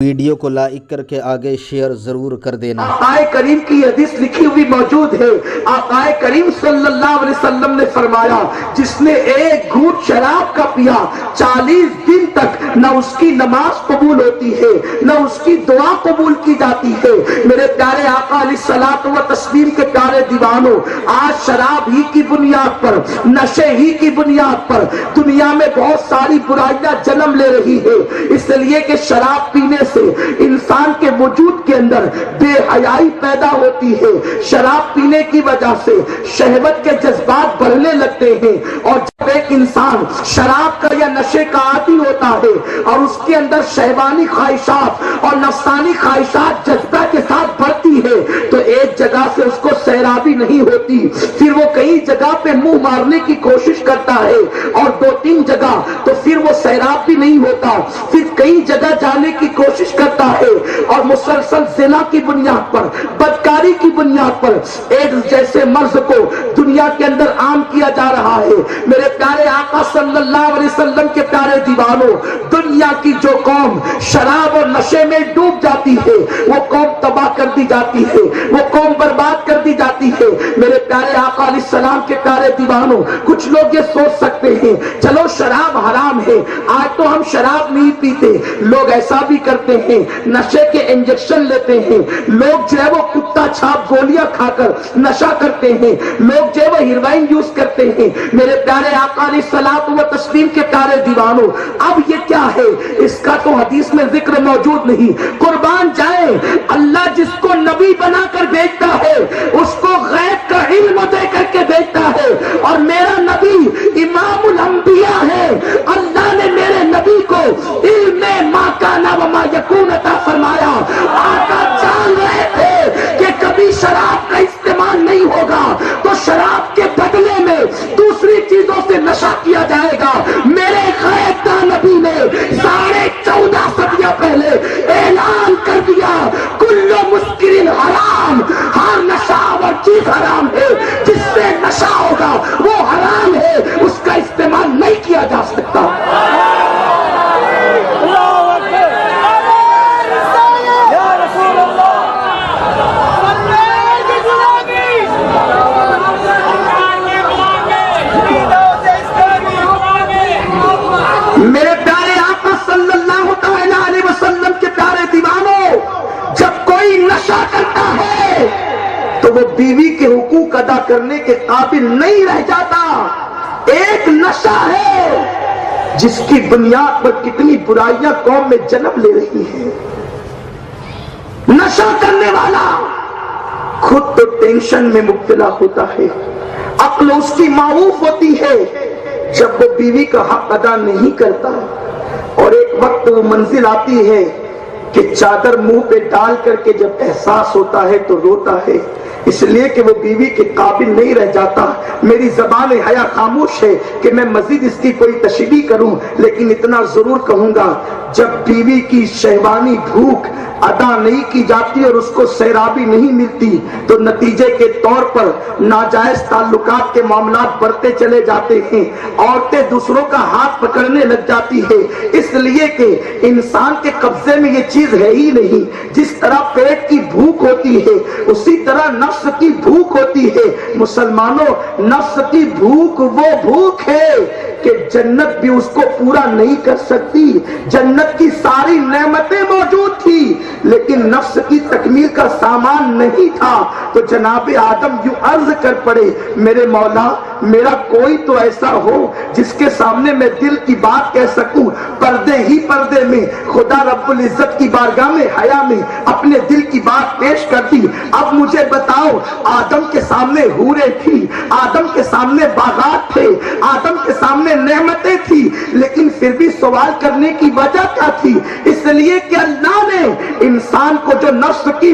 Video کو like کر کے آگے شیئر ضرور کر دینا۔ آقائے کریم کی حدیث لکھی ہوئی موجود ہے۔ آقائے کریم صلی اللہ علیہ وسلم نے فرمایا جس نے ایک گھونٹ شراب کا پیا 40 دن تک نہ اس کی نماز قبول ہوتی ہے نہ اس کی دعا قبول کی جاتی ہے۔ میرے پیارے آقا علیہ الصلوۃ والتسلیم کے پیارے دیوانوں، آج شراب ہی کی بنیاد پر، نشے ہی کی بنیاد پر دنیا میں بہت ساری برائیاں جنم لے رہی ہے، اس لیے کہ شراب پینے سے انسان کے وجود کے اندر بے حیائی پیدا ہوتی ہے۔ شراب پینے کی وجہ سے شہوت کے جذبات بڑھنے لگتے ہیں، اور جب ایک انسان شراب کا یا نشے کا عادی ہوتا ہے اور اس کے اندر شہوانی خواہشات اور نفسانی خواہشات جذبہ کے ساتھ بڑھتی ہے تو ایک جگہ سے اس کو سیرابی نہیں ہوتی، پھر وہ کئی جگہ پہ منہ مارنے کی کوشش کرتا ہے، اور 2-3 جگہ تو پھر وہ سیراب بھی نہیں ہوتا، پھر کئی جگہ جانے کی کوشش کرتا ہے، اور مسلسل زنا کی بنیاد پر، بدکاری کی بنیاد پر ایڈز جیسے مرض کو دنیا کے اندر عام کیا جا رہا ہے۔ میرے پیارے آقا صلی اللہ علیہ وسلم کے پیارے دیوانوں، دنیا کی جو قوم شراب اور نشے میں ڈوب جاتی ہے وہ قوم تباہ کر دی جاتی ہے، وہ قوم برباد کر دی جاتی ہے۔ میرے پیارے آقا علیہ السلام کے پیارے دیوانوں، کچھ لوگ یہ سوچ سکتے ہیں چلو شراب حرام ہے، آج تو ہم شراب نہیں پیتے، لوگ ایسا بھی کرتے ہیں، نشے کے انجیکشن لیتے ہیں، لوگ جو ہے وہ کتا چھاپ گولیاں کھا کر نشہ کرتے ہیں، لوگ جو ہے وہ ہیروئن یوز کرتے ہیں۔ میرے پیارے آقا علیہ الصلوۃ والتسلیم کے پیارے دیوانوں، اب یہ کیا ہے؟ اس کا تو حدیث میں ذکر موجود نہیں۔ قربان جائیں، اللہ جس کو نبی بنا کر بھیجتا ہے اس کو غیب کا علم دے کر کے بھیجتا ہے، اور میرا نبی امام الانبیاء ہے۔ اللہ نے میرے نبی کو علم ما کان و ما یکون عطا فرمایا۔ آقا جان رہے تھے کہ کبھی شراب کا استعمال نہیں ہوگا تو شراب کے بدلے میں دوسری چیزوں سے نشہ کیا جائے گا۔ میرے غیب کا نبی نے 14.5 صدیاں پہلے اعلان کر دیا کل مسکر حرام، ہر نشہ اور چیز حرام ہے، جس سے نشہ ہوگا وہ حرام ہے، اس کا استعمال نہیں کیا جا سکتا۔ میرے پیارے آقا صلی اللہ تعالیٰ علیہ وسلم کے پیارے دیوانوں، جب کوئی نشہ کرتا ہے تو وہ بیوی کے حقوق ادا کرنے کے قابل نہیں رہ جاتا۔ ایک نشہ ہے جس کی بنیاد پر کتنی برائیاں قوم میں جنم لے رہی ہیں۔ نشہ کرنے والا خود تو ٹینشن میں مبتلا ہوتا ہے، عقل اس کی معوف ہوتی ہے جب وہ بیوی کا حق ادا نہیں کرتا، اور ایک وقت وہ منزل آتی ہے کہ چادر منہ پہ ڈال کر کے جب احساس ہوتا ہے تو روتا ہے، اس لیے کہ وہ بیوی کے قابل نہیں رہ جاتا۔ میری زبان حیا خاموش ہے کہ میں مزید اس کی کوئی تشریح کروں، لیکن اتنا ضرور کہوں گا، جب بیوی کی شہوانی بھوک ادا نہیں کی جاتی اور اس کو سیرابی نہیں ملتی تو نتیجے کے طور پر ناجائز تعلقات کے معاملات بڑھتے چلے جاتے ہیں، عورتیں دوسروں کا ہاتھ پکڑنے لگ جاتی ہے، اس لیے کہ انسان کے قبضے میں یہ چیز ہے ہی نہیں۔ جس طرح پیٹ کی بھوک ہوتی ہے اسی طرح نفس کی بھوک ہوتی ہے۔ مسلمانوں، نفس کی بھوک وہ بھوک ہے کہ جنت بھی اس کو پورا نہیں کر سکتی۔ جنت کی ساری نعمتیں موجود تھی لیکن نفس کی تکمیل کا سامان نہیں تھا، تو جناب آدم یوں عرض کر پڑے، میرے مولا میرا کوئی تو ایسا ہو جس کے سامنے میں دل کی بات کہہ سکوں۔ پردے ہی پردے میں خدا رب العزت کی بارگاہ میں حیا میں اپنے دل کی بات پیش کر دی۔ اب مجھے بتاؤ، آدم کے سامنے حوریں تھی، آدم کے سامنے باغات تھے، آدم کے سامنے نعمتیں تھی، لیکن پھر بھی سوال کرنے کی وجہ کیا تھی؟ اس لیے کہ اللہ نے انسان کو جو نفس کی